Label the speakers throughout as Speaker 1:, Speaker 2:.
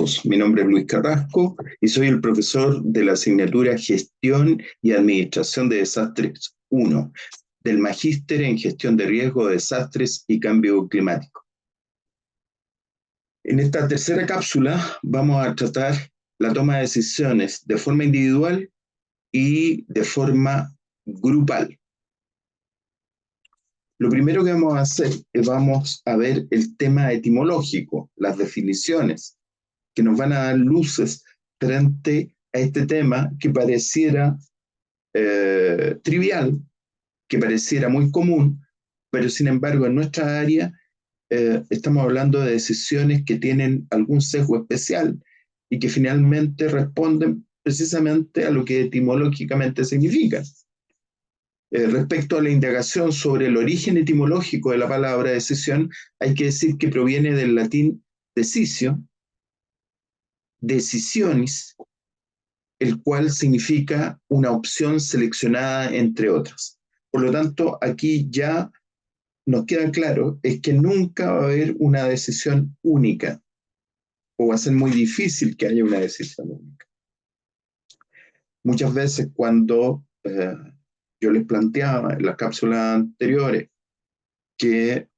Speaker 1: todos, mi nombre es Luis Carrasco y soy el profesor de la asignatura Gestión y Administración de Desastres 1 del Magíster en Gestión de Riesgo de Desastres y Cambio Climático. En esta tercera cápsula vamos a tratar la toma de decisiones de forma individual y de forma grupal. Lo primero que vamos a hacer es vamos a ver el tema etimológico, las definiciones, que nos van a dar luces frente a este tema que pareciera trivial, que pareciera muy común, pero sin embargo en nuestra área estamos hablando de decisiones que tienen algún sesgo especial y que finalmente responden precisamente a lo que etimológicamente significa. Respecto a la indagación sobre el origen etimológico de la palabra decisión, hay que decir que proviene del latín decisio, decisionis, el cual significa una opción seleccionada entre otras. Por lo tanto, aquí ya nos queda claro es que nunca va a haber una decisión única, o va a ser muy difícil que haya una decisión única. Muchas veces cuando yo les planteaba en las cápsulas anteriores que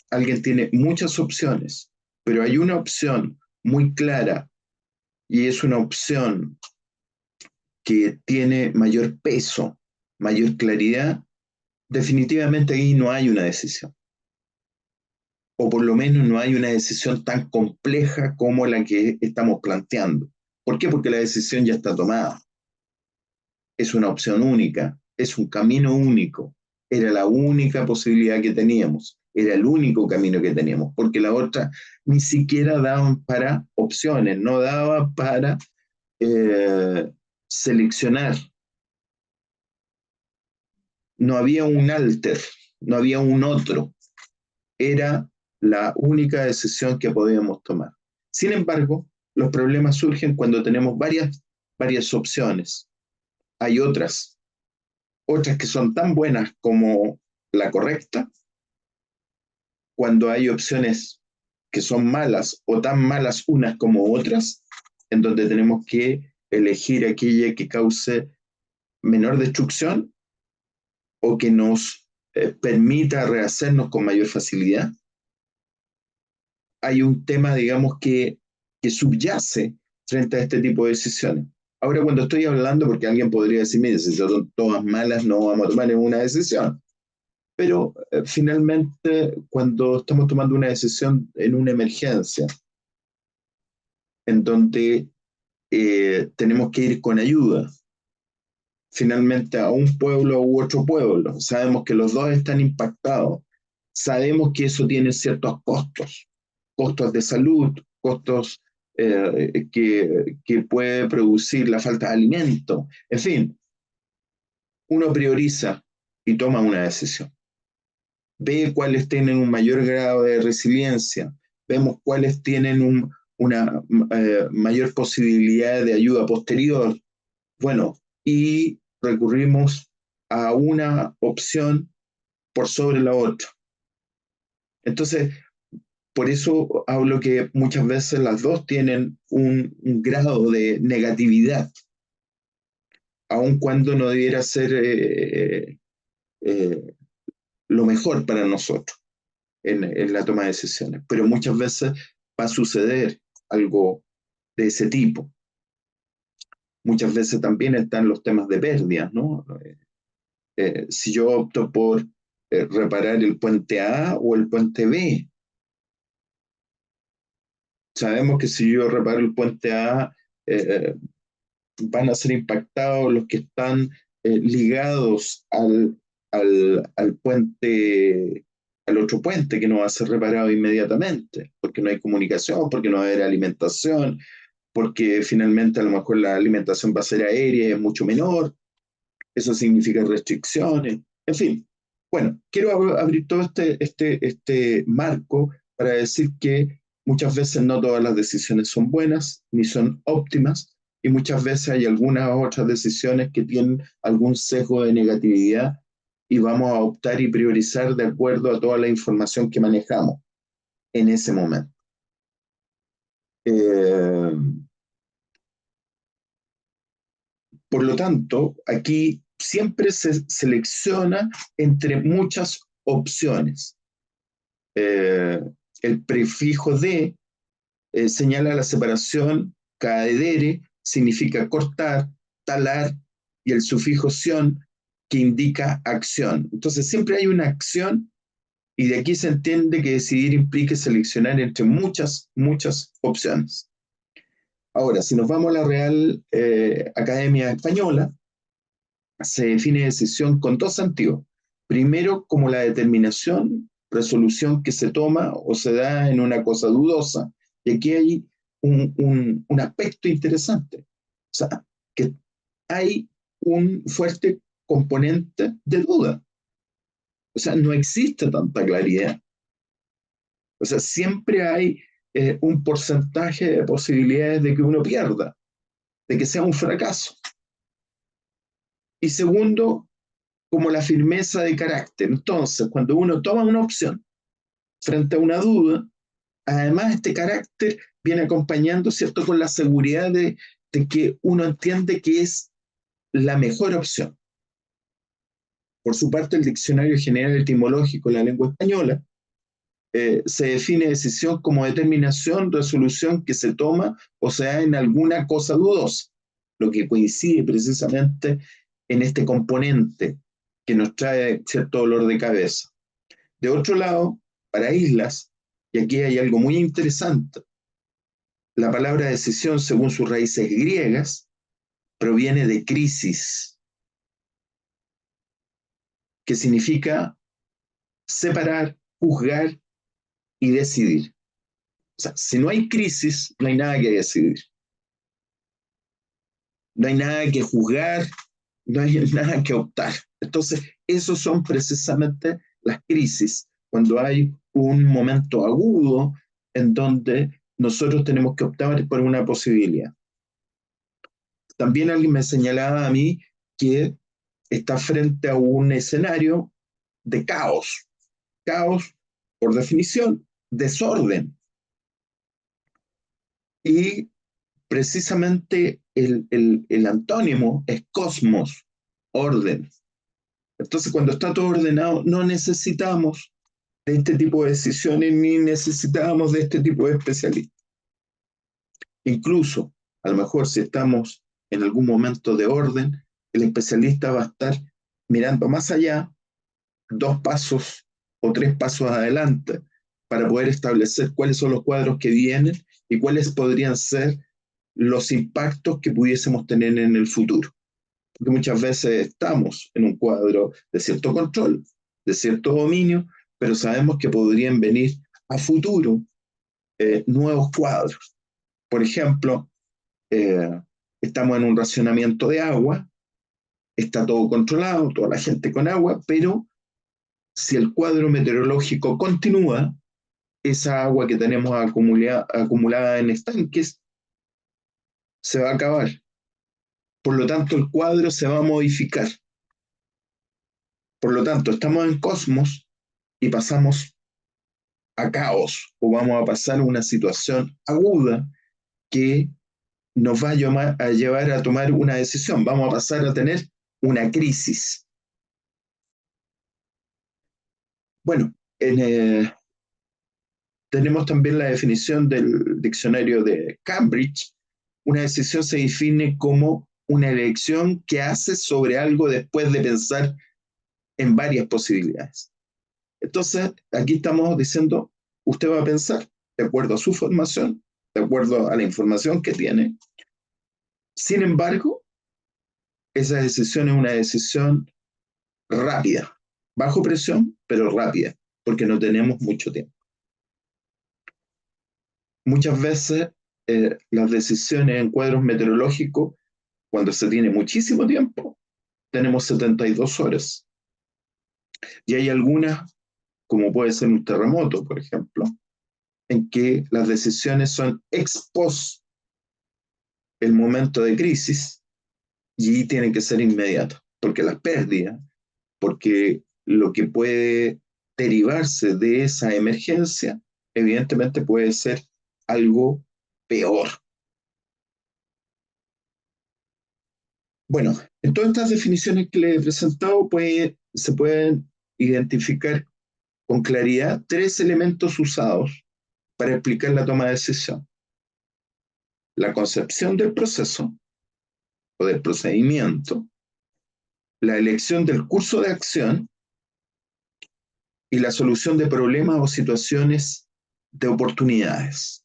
Speaker 1: alguien tiene muchas opciones, pero hay una opción muy clara y es una opción que tiene mayor peso, mayor claridad, definitivamente ahí no hay una decisión. O por lo menos no hay una decisión tan compleja como la que estamos planteando. ¿Por qué? Porque la decisión ya está tomada. Es una opción única, es un camino único. Era la única posibilidad que teníamos, era el único camino que teníamos, porque la otra ni siquiera daban para opciones, no daba para seleccionar. No había un alter, no había un otro. Era la única decisión que podíamos tomar. Sin embargo, los problemas surgen cuando tenemos varias opciones. Hay otras que son tan buenas como la correcta, cuando hay opciones que son malas o tan malas unas como otras, en donde tenemos que elegir aquella que cause menor destrucción o que nos permita rehacernos con mayor facilidad. Hay un tema, digamos, que subyace frente a este tipo de decisiones. Ahora, cuando estoy hablando, porque alguien podría decir, mire, si son todas malas, no vamos a tomar ninguna decisión. Pero finalmente, cuando estamos tomando una decisión en una emergencia, en donde tenemos que ir con ayuda, finalmente a un pueblo u otro pueblo, sabemos que los dos están impactados, sabemos que eso tiene ciertos costos, costos de salud, costos que puede producir la falta de alimento, en fin, uno prioriza y toma una decisión. Ve cuáles tienen un mayor grado de resiliencia, vemos cuáles tienen una mayor posibilidad de ayuda posterior. Bueno, y recurrimos a una opción por sobre la otra. Entonces, por eso hablo que muchas veces las dos tienen un grado de negatividad, aun cuando no debiera ser lo mejor para nosotros en la toma de decisiones. Pero muchas veces va a suceder algo de ese tipo. Muchas veces también están los temas de pérdidas, ¿no? Si yo opto por reparar el puente A o el puente B, sabemos que si yo reparo el puente A, van a ser impactados los que están ligados al puente, al otro puente que no va a ser reparado inmediatamente, porque no hay comunicación, porque no va a haber alimentación, porque finalmente a lo mejor la alimentación va a ser aérea y es mucho menor, eso significa restricciones, en fin. Bueno, quiero abrir todo este marco para decir que muchas veces no todas las decisiones son buenas ni son óptimas y muchas veces hay algunas otras decisiones que tienen algún sesgo de negatividad y vamos a optar y priorizar de acuerdo a toda la información que manejamos en ese momento. Eh, por lo tanto, aquí siempre se selecciona entre muchas opciones. Eh, el prefijo de señala la separación, caedere significa cortar, talar, y el sufijo sion que indica acción. Entonces siempre hay una acción y de aquí se entiende que decidir implica seleccionar entre muchas opciones. Ahora, si nos vamos a la Real Academia Española, se define decisión con dos sentidos. Primero, como la determinación, resolución que se toma o se da en una cosa dudosa. Y aquí hay un aspecto interesante. O sea, que hay un fuerte componente de duda. O sea, no existe tanta claridad. O sea, siempre hay un porcentaje de posibilidades de que uno pierda, de que sea un fracaso. Y segundo, como la firmeza de carácter. Entonces, cuando uno toma una opción frente a una duda, además este carácter viene acompañando, ¿cierto?, con la seguridad de que uno entiende que es la mejor opción. Por su parte, el Diccionario General Etimológico de la Lengua Española se define decisión como determinación, resolución que se toma o se da en alguna cosa dudosa, lo que coincide precisamente en este componente que nos trae cierto dolor de cabeza. De otro lado, para islas, y aquí hay algo muy interesante, la palabra decisión, según sus raíces griegas, proviene de crisis, que significa separar, juzgar y decidir. O sea, si no hay crisis, no hay nada que decidir. No hay nada que juzgar, no hay nada que optar. Entonces, esos son precisamente las crisis, cuando hay un momento agudo en donde nosotros tenemos que optar por una posibilidad. También alguien me señalaba a mí que está frente a un escenario de caos. Caos, por definición, desorden. Y precisamente el antónimo es cosmos, orden. Entonces, cuando está todo ordenado, no necesitamos de este tipo de decisiones ni necesitamos de este tipo de especialistas. Incluso, a lo mejor si estamos en algún momento de orden, el especialista va a estar mirando más allá, 2 pasos o 3 pasos adelante, para poder establecer cuáles son los cuadros que vienen y cuáles podrían ser los impactos que pudiésemos tener en el futuro. Porque muchas veces estamos en un cuadro de cierto control, de cierto dominio, pero sabemos que podrían venir a futuro nuevos cuadros. Por ejemplo, eh, estamos en un racionamiento de agua, está todo controlado, toda la gente con agua, pero si el cuadro meteorológico continúa, esa agua que tenemos acumulada en estanques se va a acabar. Por lo tanto, el cuadro se va a modificar. Por lo tanto, estamos en cosmos y pasamos a caos o vamos a pasar una situación aguda que nos va a llevar a tomar una decisión. Vamos a pasar a tener una crisis. Bueno, tenemos también la definición del diccionario de Cambridge. Una decisión se define como una elección que hace sobre algo después de pensar en varias posibilidades. Entonces, aquí estamos diciendo, usted va a pensar de acuerdo a su formación, de acuerdo a la información que tiene. Sin embargo, esa decisión es una decisión rápida, bajo presión, pero rápida, porque no tenemos mucho tiempo. Muchas veces las decisiones en cuadros meteorológicos, cuando se tiene muchísimo tiempo, tenemos 72 horas. Y hay algunas, como puede ser un terremoto, por ejemplo, en que las decisiones son ex post el momento de crisis y tienen que ser inmediatas, porque las pérdidas, porque lo que puede derivarse de esa emergencia, evidentemente puede ser algo peor. Bueno, en todas estas definiciones que les he presentado se pueden identificar con claridad tres elementos usados para explicar la toma de decisión. La concepción del proceso o del procedimiento, la elección del curso de acción y la solución de problemas o situaciones de oportunidades.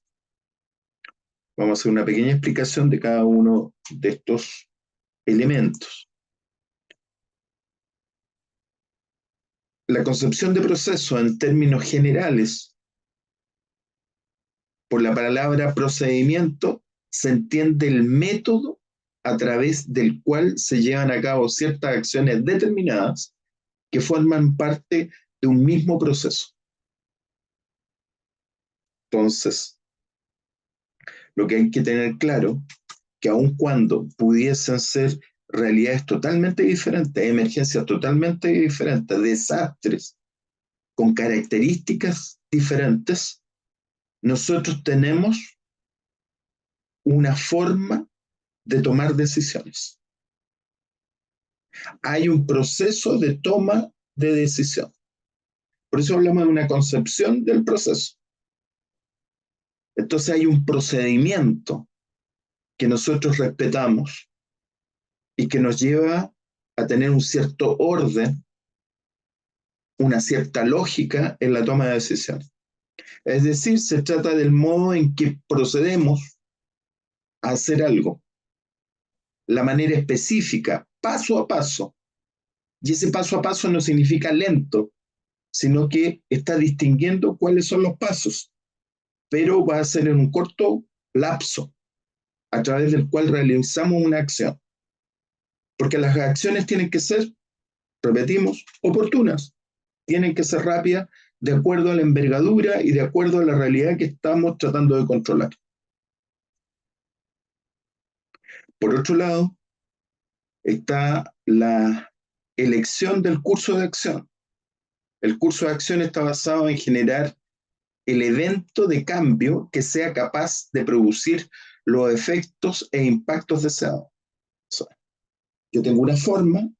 Speaker 1: Vamos a hacer una pequeña explicación de cada uno de estos elementos. La concepción de proceso en términos generales, por la palabra procedimiento, se entiende el método a través del cual se llevan a cabo ciertas acciones determinadas que forman parte de un mismo proceso. Entonces, lo que hay que tener claro, que aun cuando pudiesen ser realidades totalmente diferentes, emergencias totalmente diferentes, desastres con características diferentes, nosotros tenemos una forma de tomar decisiones. Hay un proceso de toma de decisión. Por eso hablamos de una concepción del proceso. Entonces hay un procedimiento que nosotros respetamos y que nos lleva a tener un cierto orden, una cierta lógica en la toma de decisiones. Es decir, se trata del modo en que procedemos a hacer algo, la manera específica, paso a paso. Y ese paso a paso no significa lento, sino que está distinguiendo cuáles son los pasos, pero va a ser en un corto lapso a través del cual realizamos una acción. Porque las acciones tienen que ser, repetimos, oportunas, tienen que ser rápidas de acuerdo a la envergadura y de acuerdo a la realidad que estamos tratando de controlar. Por otro lado, está la elección del curso de acción. El curso de acción está basado en generar el evento de cambio que sea capaz de producir los efectos e impactos deseados. O sea, yo tengo una forma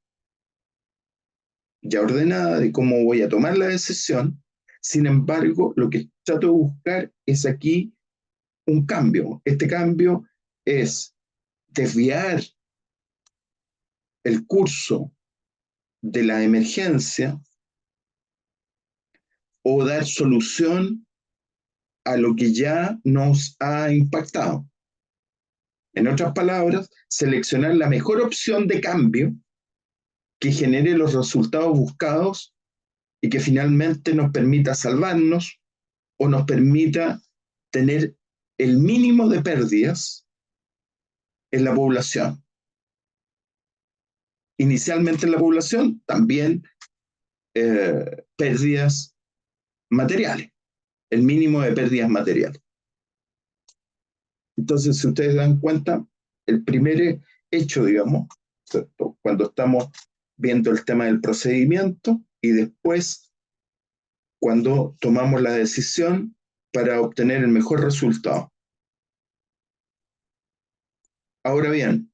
Speaker 1: ya ordenada de cómo voy a tomar la decisión, sin embargo, lo que trato de buscar es aquí un cambio. Este cambio es desviar el curso de la emergencia o dar solución a lo que ya nos ha impactado. En otras palabras, seleccionar la mejor opción de cambio que genere los resultados buscados y que finalmente nos permita salvarnos o nos permita tener el mínimo de pérdidas en la población. Inicialmente en la población, también pérdidas materiales, el mínimo de pérdidas materiales. Entonces, si ustedes dan cuenta, el primer hecho, digamos, ¿cierto?, cuando estamos viendo el tema del procedimiento y después cuando tomamos la decisión para obtener el mejor resultado. Ahora bien,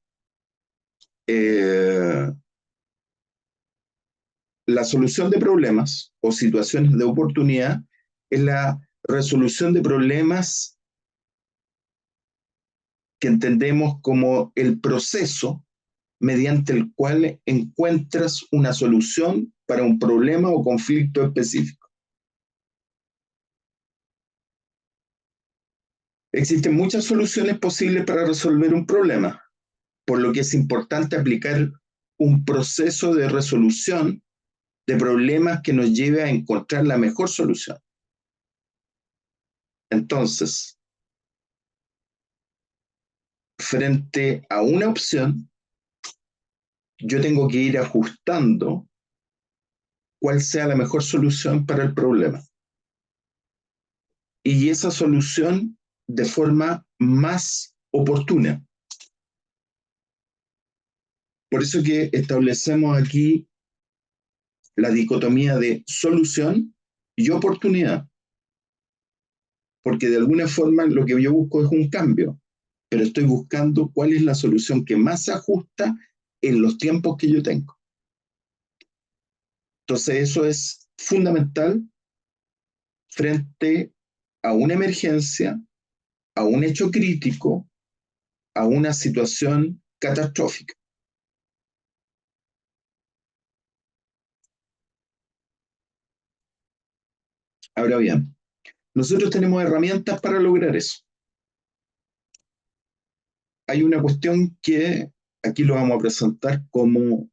Speaker 1: la solución de problemas o situaciones de oportunidad es la resolución de problemas que entendemos como el proceso mediante el cual encuentras una solución para un problema o conflicto específico. Existen muchas soluciones posibles para resolver un problema, por lo que es importante aplicar un proceso de resolución de problemas que nos lleve a encontrar la mejor solución. Entonces, frente a una opción, yo tengo que ir ajustando cuál sea la mejor solución para el problema. Y esa solución de forma más oportuna. Por eso que establecemos aquí la dicotomía de solución y oportunidad. porque de alguna forma lo que yo busco es un cambio, pero estoy buscando cuál es la solución que más se ajusta en los tiempos que yo tengo. Entonces eso es fundamental frente a una emergencia, a un hecho crítico, a una situación catastrófica. Ahora bien, nosotros tenemos herramientas para lograr eso. Hay una cuestión que aquí lo vamos a presentar como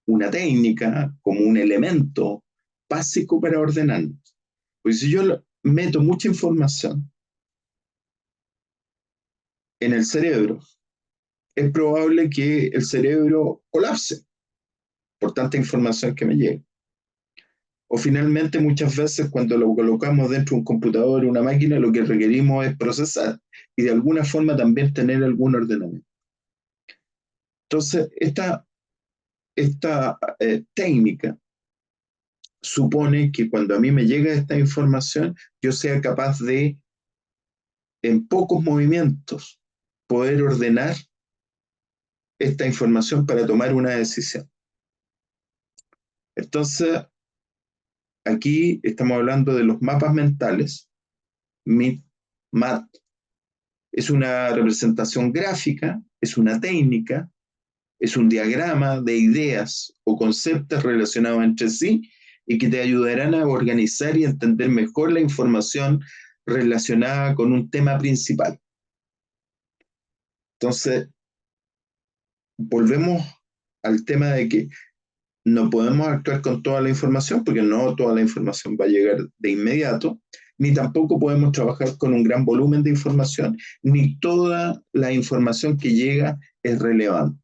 Speaker 1: una técnica, como un elemento básico para ordenarnos. Pues si yo meto mucha información en el cerebro, es probable que el cerebro colapse por tanta información que me llegue. O finalmente, muchas veces cuando lo colocamos dentro de un computador o una máquina, lo que requerimos es procesar y de alguna forma también tener algún ordenamiento. Entonces, esta técnica supone que cuando a mí me llega esta información, yo sea capaz de, en pocos movimientos, poder ordenar esta información para tomar una decisión. Entonces, aquí estamos hablando de los mapas mentales. MAT es una representación gráfica, es una técnica, es un diagrama de ideas o conceptos relacionados entre sí y que te ayudarán a organizar y entender mejor la información relacionada con un tema principal. Entonces, volvemos al tema de que no podemos actuar con toda la información porque no toda la información va a llegar de inmediato, ni tampoco podemos trabajar con un gran volumen de información, ni toda la información que llega es relevante.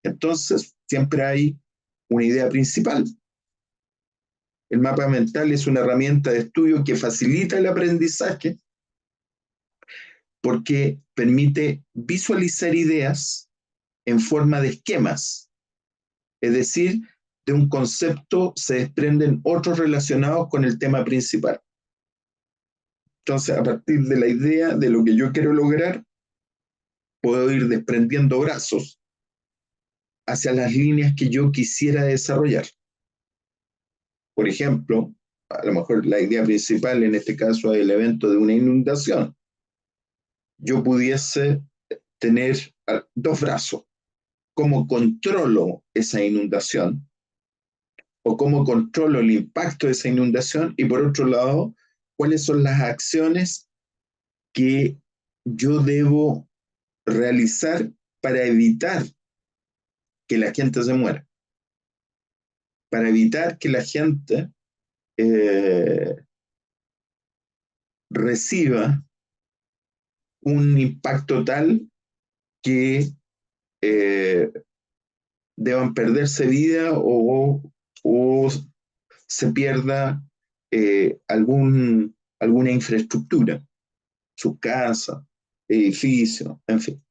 Speaker 1: Entonces, siempre hay una idea principal. El mapa mental es una herramienta de estudio que facilita el aprendizaje porque permite visualizar ideas en forma de esquemas. Es decir, de un concepto se desprenden otros relacionados con el tema principal. Entonces, a partir de la idea de lo que yo quiero lograr, puedo ir desprendiendo brazos hacia las líneas que yo quisiera desarrollar. Por ejemplo, a lo mejor la idea principal en este caso es el evento de una inundación. Yo pudiese tener dos brazos. ¿Cómo controlo esa inundación? ¿O cómo controlo el impacto de esa inundación? Y por otro lado, ¿cuáles son las acciones que yo debo realizar para evitar que la gente se muera? Para evitar que la gente eh, reciba un impacto tal que eh, deban perderse vida o se pierda alguna infraestructura, su casa, edificio, en fin.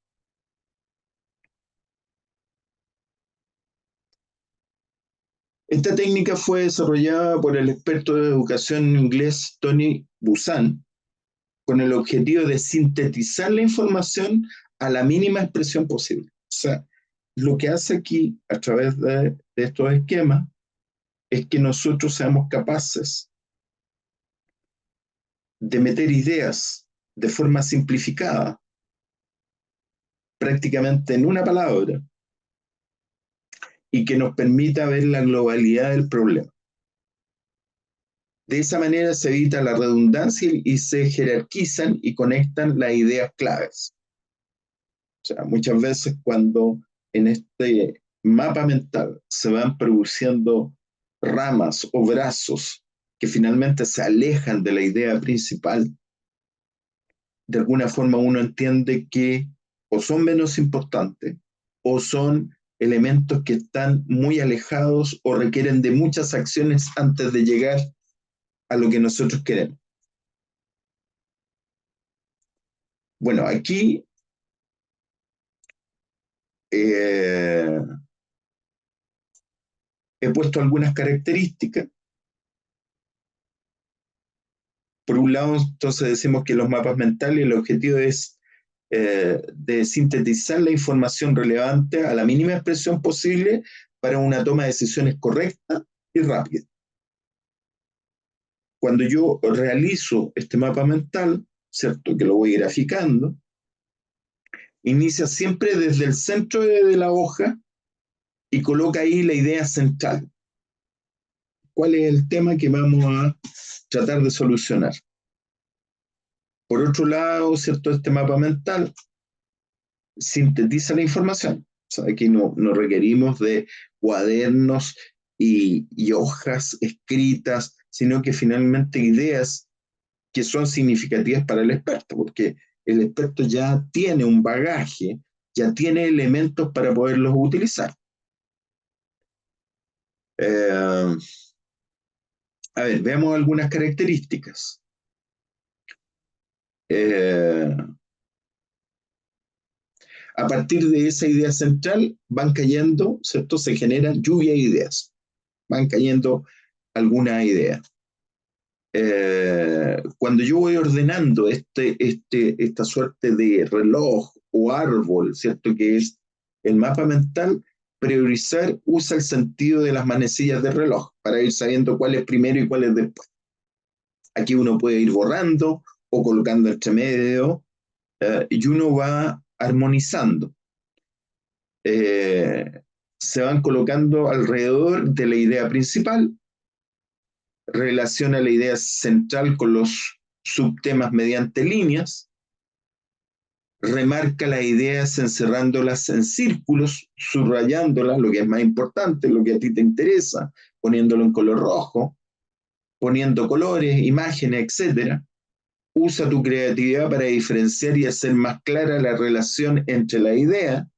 Speaker 1: Esta técnica fue desarrollada por el experto de educación inglés Tony Buzan con el objetivo de sintetizar la información a la mínima expresión posible. O sea, lo que hace aquí a través de estos esquemas es que nosotros seamos capaces de meter ideas de forma simplificada, prácticamente en una palabra, y que nos permita ver la globalidad del problema. De esa manera se evita la redundancia y se jerarquizan y conectan las ideas claves. O sea, muchas veces cuando en este mapa mental se van produciendo ramas o brazos que finalmente se alejan de la idea principal, de alguna forma uno entiende que o son menos importantes o son elementos que están muy alejados o requieren de muchas acciones antes de llegar a lo que nosotros queremos. Bueno, aquí eh, he puesto algunas características por un lado, entonces decimos que los mapas mentales, el objetivo es de sintetizar la información relevante a la mínima expresión posible para una toma de decisiones correcta y rápida. Cuando yo realizo este mapa mental, ¿cierto? Que lo voy graficando, inicia siempre desde el centro de la hoja y coloca ahí la idea central. ¿Cuál es el tema que vamos a tratar de solucionar? Por otro lado, ¿cierto? Este mapa mental sintetiza la información. O sea, aquí no requerimos de cuadernos y hojas escritas, sino que finalmente ideas que son significativas para el experto, porque el experto ya tiene un bagaje, ya tiene elementos para poderlos utilizar. A ver, veamos algunas características. A partir de esa idea central van cayendo, ¿cierto? Se generan lluvia de ideas, van cayendo algunas ideas. Cuando yo voy ordenando esta suerte de reloj o árbol, ¿cierto? Que es el mapa mental, priorizar usa el sentido de las manecillas del reloj para ir sabiendo cuál es primero y cuál es después. Aquí uno puede ir borrando o colocando entre medio y uno va armonizando. Se van colocando alrededor de la idea principal, relaciona la idea central con los subtemas mediante líneas, remarca las ideas encerrándolas en círculos, subrayándolas, lo que es más importante, lo que a ti te interesa, poniéndolo en color rojo, poniendo colores, imágenes, etc. Usa tu creatividad para diferenciar y hacer más clara la relación entre la idea,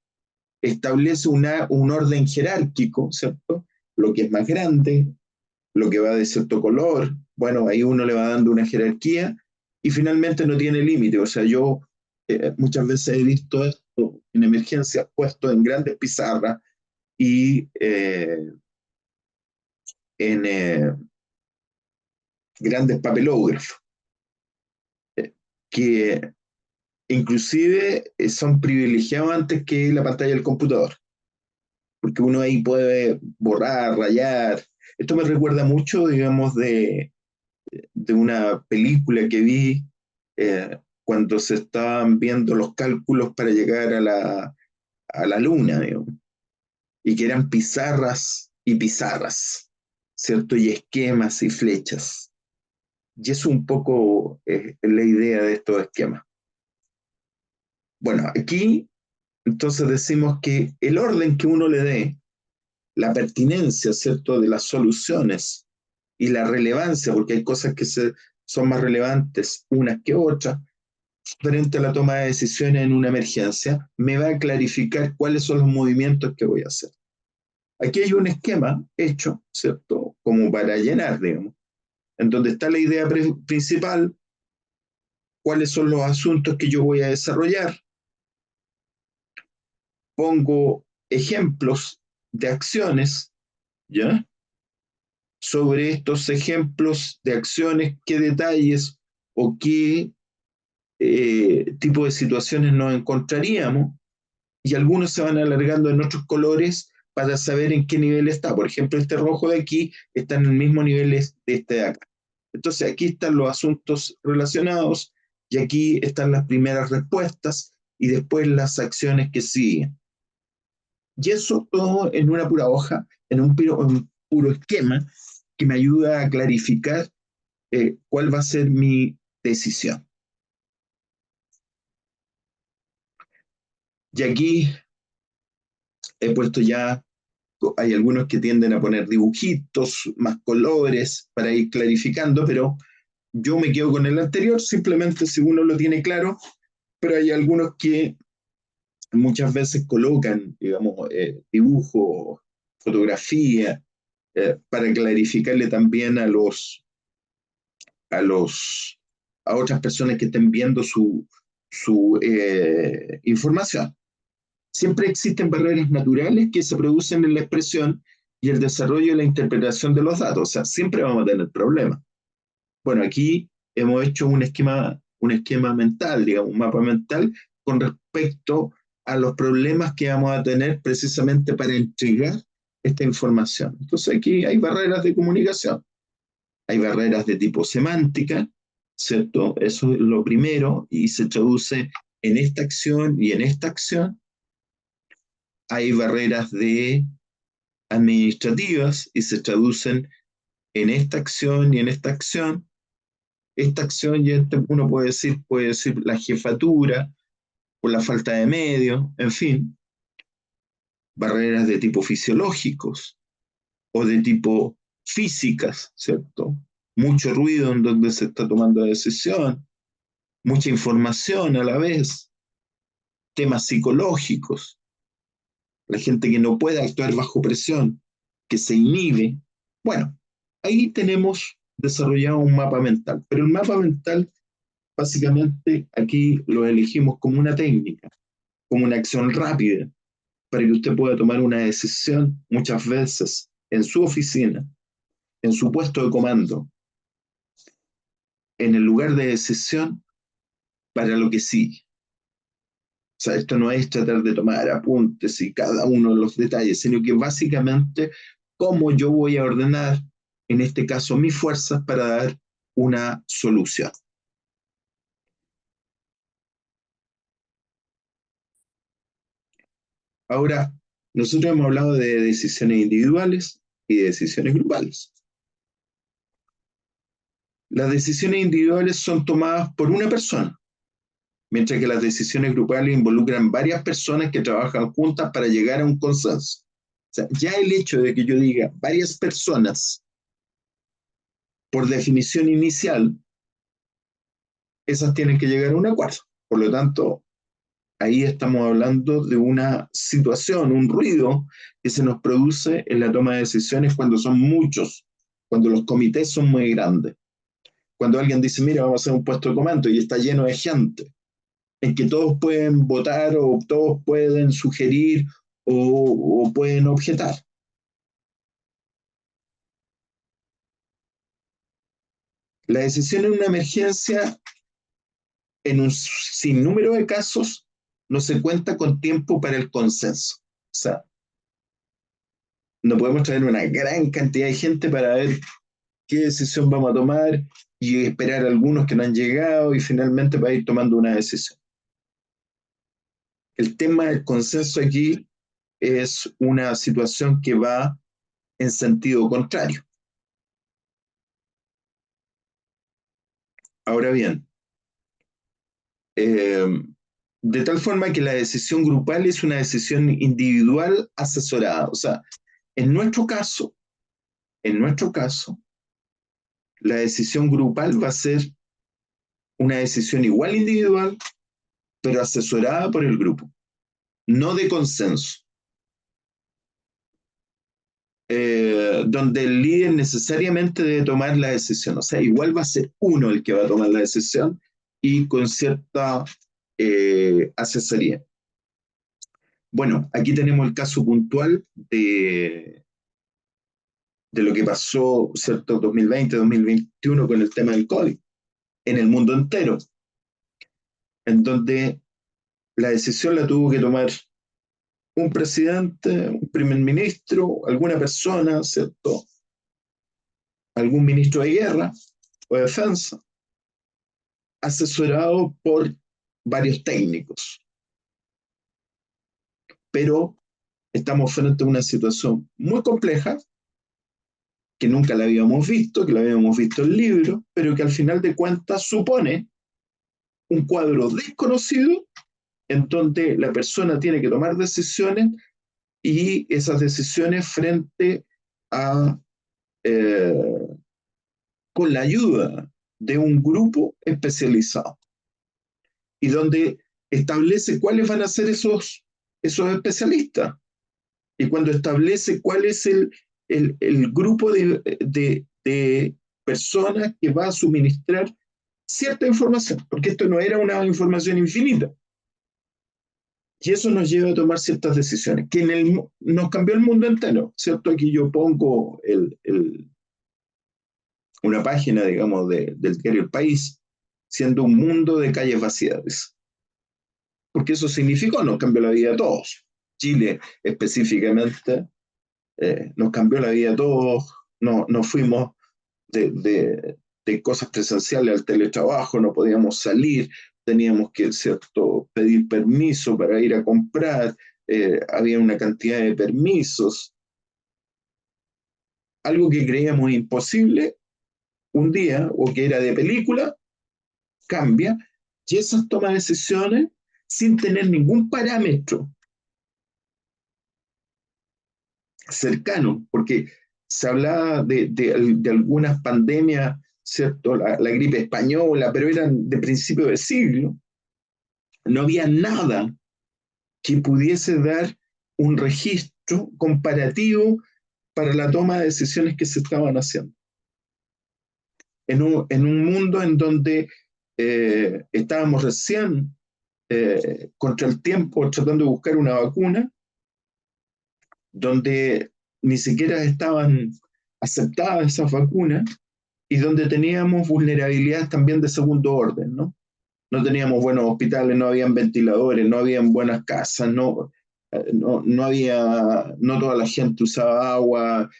Speaker 1: establece un orden jerárquico, ¿cierto? Lo que es más grande, lo que va de cierto color, bueno, ahí uno le va dando una jerarquía y finalmente no tiene límite. O sea, yo muchas veces he visto esto en emergencias puesto en grandes pizarras y en grandes papelógrafos, que inclusive son privilegiados antes que la pantalla del computador, porque uno ahí puede borrar, rayar. Esto me recuerda mucho, digamos, de una película que vi cuando se estaban viendo los cálculos para llegar a la luna, digamos, y que eran pizarras y pizarras, ¿cierto? Y esquemas y flechas. Y es un poco la idea de estos esquemas. Bueno, aquí entonces decimos que el orden que uno le dé, la pertinencia, ¿cierto?, de las soluciones y la relevancia, porque hay cosas que son más relevantes unas que otras, frente a la toma de decisiones en una emergencia, me va a clarificar cuáles son los movimientos que voy a hacer. Aquí hay un esquema hecho, ¿cierto?, como para llenar, digamos, en donde está la idea principal, cuáles son los asuntos que yo voy a desarrollar, pongo ejemplos de acciones, ¿ya? Sobre estos ejemplos de acciones, qué detalles o qué tipo de situaciones nos encontraríamos, y algunos se van alargando en otros colores para saber en qué nivel está. Por ejemplo, este rojo de aquí está en el mismo nivel de este de acá. Entonces, aquí están los asuntos relacionados y aquí están las primeras respuestas y después las acciones que siguen. Y eso todo en una pura hoja, en un puro esquema que me ayuda a clarificar cuál va a ser mi decisión. Y aquí he puesto ya, hay algunos que tienden a poner dibujitos, más colores para ir clarificando, pero yo me quedo con el anterior, simplemente si uno lo tiene claro, pero hay algunos que muchas veces colocan, digamos, dibujos, fotografía, para clarificarle también a los, a otras personas que estén viendo su información. Siempre existen barreras naturales que se producen en la expresión y el desarrollo y la interpretación de los datos. O sea, siempre vamos a tener problemas. Bueno, aquí hemos hecho un esquema mental, digamos, un mapa mental con respecto a los problemas que vamos a tener precisamente para entregar esta información. Entonces aquí hay barreras de comunicación, hay barreras de tipo semántica, ¿cierto? Eso es lo primero y se traduce en esta acción y en esta acción. Hay barreras de administrativas y se traducen en esta acción y en esta acción. Esta acción, y uno puede decir la jefatura, por la falta de medios, en fin, barreras de tipo fisiológicos o de tipo físicas, ¿cierto? Mucho ruido en donde se está tomando decisión, mucha información a la vez, temas psicológicos, la gente que no puede actuar bajo presión, que se inhibe. Bueno, ahí tenemos desarrollado un mapa mental, pero el mapa mental básicamente aquí lo elegimos como una técnica, como una acción rápida, para que usted pueda tomar una decisión muchas veces en su oficina, en su puesto de comando, en el lugar de decisión para lo que sigue. O sea, esto no es tratar de tomar apuntes y cada uno de los detalles, sino que básicamente cómo yo voy a ordenar, en este caso, mis fuerzas para dar una solución. Ahora, nosotros hemos hablado de decisiones individuales y de decisiones grupales. Las decisiones individuales son tomadas por una persona, mientras que las decisiones grupales involucran varias personas que trabajan juntas para llegar a un consenso. O sea, ya el hecho de que yo diga varias personas, por definición inicial, esas tienen que llegar a un acuerdo. Por lo tanto, ahí estamos hablando de una situación, un ruido que se nos produce en la toma de decisiones cuando son muchos, cuando los comités son muy grandes. Cuando alguien dice, mira, vamos a hacer un puesto de comando y está lleno de gente, en que todos pueden votar o todos pueden sugerir o pueden objetar. La decisión en una emergencia, en un sinnúmero de casos, no se cuenta con tiempo para el consenso. O sea, no podemos traer una gran cantidad de gente para ver qué decisión vamos a tomar y esperar a algunos que no han llegado y finalmente para ir tomando una decisión. El tema del consenso aquí es una situación que va en sentido contrario. Ahora bien, eh, de tal forma que la decisión grupal es una decisión individual asesorada. O sea, en nuestro caso, en nuestro caso, la decisión grupal va a ser una decisión igual individual, pero asesorada por el grupo, no de consenso, donde el líder necesariamente debe tomar la decisión. O sea, igual va a ser uno el que va a tomar la decisión y con cierta asesoría. Bueno, aquí tenemos el caso puntual de lo que pasó, ¿cierto? 2020, 2021 con el tema del COVID en el mundo entero, en donde la decisión la tuvo que tomar un presidente, un primer ministro, alguna persona, ¿cierto? Algún ministro de guerra o de defensa, asesorado por varios técnicos. Pero estamos frente a una situación muy compleja, que nunca la habíamos visto, que la habíamos visto en libros, pero que al final de cuentas supone un cuadro desconocido en donde la persona tiene que tomar decisiones y esas decisiones frente a, eh, con la ayuda de un grupo especializado y donde establece cuáles van a ser esos especialistas. Y cuando establece cuál es el grupo de personas que va a suministrar cierta información, porque esto no era una información infinita. Y eso nos lleva a tomar ciertas decisiones, que nos cambió el mundo entero, ¿cierto? Aquí yo pongo una página, digamos, del diario El País, siendo un mundo de calles vacías. Porque eso significó, nos cambió la vida a todos. Chile específicamente, nos cambió la vida a todos, no, nos fuimos de cosas presenciales al teletrabajo, no podíamos salir, teníamos que, ¿cierto?, pedir permiso para ir a comprar, había una cantidad de permisos, algo que creíamos imposible un día o que era de película, cambia, y esas tomas de decisiones sin tener ningún parámetro cercano, porque se hablaba de algunas pandemias, ¿cierto? La gripe española, pero eran de principio de siglo. No había nada que pudiese dar un registro comparativo para la toma de decisiones que se estaban haciendo. En un mundo en donde estábamos recién contra el tiempo tratando de buscar una vacuna, donde ni siquiera estaban aceptadas esas vacunas y donde teníamos vulnerabilidades también de segundo orden, ¿no? No teníamos buenos hospitales, no habían ventiladores, no habían buenas casas, no había, no toda la gente usaba agua,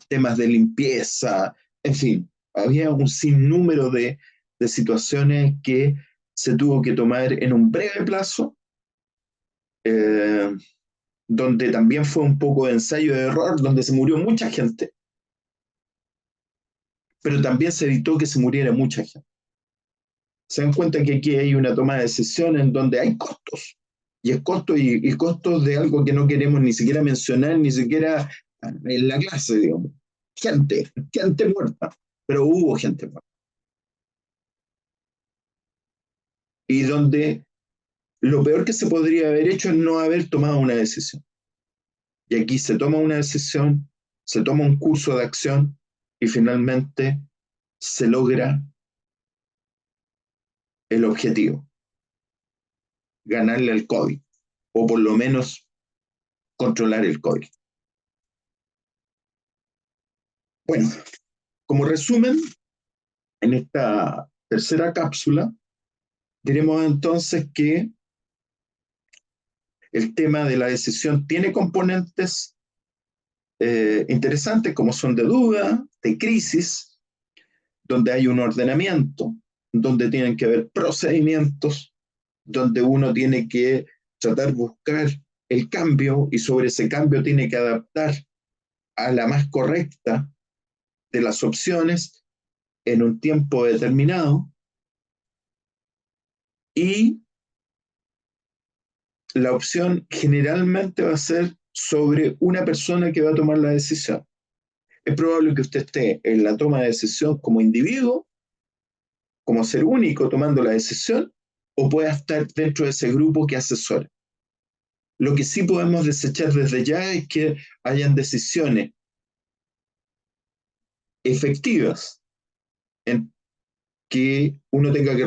Speaker 1: temas de limpieza, en fin, había un sinnúmero de situaciones que se tuvo que tomar en un breve plazo, eh, donde también fue un poco de ensayo de error, donde se murió mucha gente, pero también se evitó que se muriera mucha gente. Se dan cuenta que aquí hay una toma de decisión en donde hay costos, y es costo y costos de algo que no queremos ni siquiera mencionar, ni siquiera en la clase, digamos. Gente muerta, pero hubo gente muerta. Y donde lo peor que se podría haber hecho es no haber tomado una decisión. Y aquí se toma una decisión, se toma un curso de acción y finalmente se logra el objetivo, ganarle al COVID, o por lo menos controlar el COVID. Bueno, como resumen, en esta tercera cápsula, diremos entonces que el tema de la decisión tiene componentes interesantes como son de duda, de crisis, donde hay un ordenamiento, donde tienen que haber procedimientos, donde uno tiene que tratar de buscar el cambio y sobre ese cambio tiene que adaptar a la más correcta de las opciones en un tiempo determinado, y la opción generalmente va a ser sobre una persona que va a tomar la decisión. Es probable que usted esté en la toma de decisión como individuo, como ser único tomando la decisión, o pueda estar dentro de ese grupo que asesora. Lo que sí podemos desechar desde ya es que hayan decisiones efectivas en que uno tenga que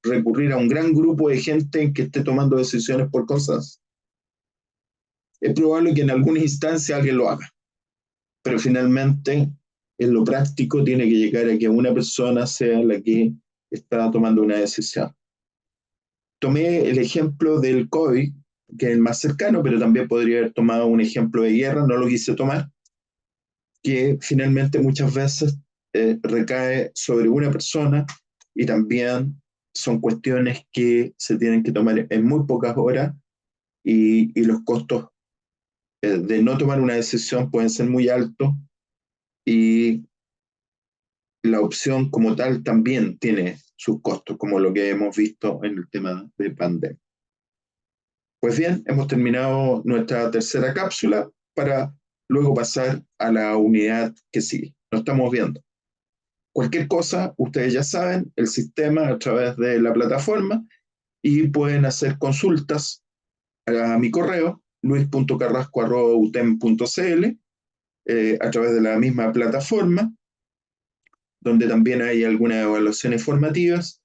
Speaker 1: recurrir a un gran grupo de gente que esté tomando decisiones por cosas. Es probable que en alguna instancia alguien lo haga, pero finalmente en lo práctico tiene que llegar a que una persona sea la que está tomando una decisión. Tomé el ejemplo del COVID, que es el más cercano, pero también podría haber tomado un ejemplo de guerra, no lo quise tomar, que finalmente muchas veces recae sobre una persona y también son cuestiones que se tienen que tomar en muy pocas horas, y los costos de no tomar una decisión pueden ser muy altos, y la opción como tal también tiene sus costos, como lo que hemos visto en el tema de pandemia. Pues bien, hemos terminado nuestra tercera cápsula para luego pasar a la unidad que sigue. Nos estamos viendo. Cualquier cosa, ustedes ya saben, el sistema a través de la plataforma, y pueden hacer consultas a mi correo, luis.carrasco@utem.cl, a través de la misma plataforma, donde también hay algunas evaluaciones formativas,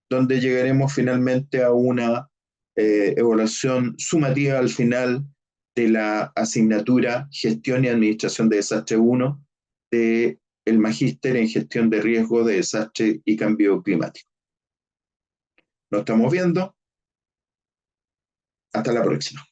Speaker 1: donde llegaremos finalmente a una evaluación sumativa al final de la asignatura Gestión y Administración de Desastre 1 de el magíster en gestión de riesgo de desastre y cambio climático. Nos estamos viendo. Hasta la próxima.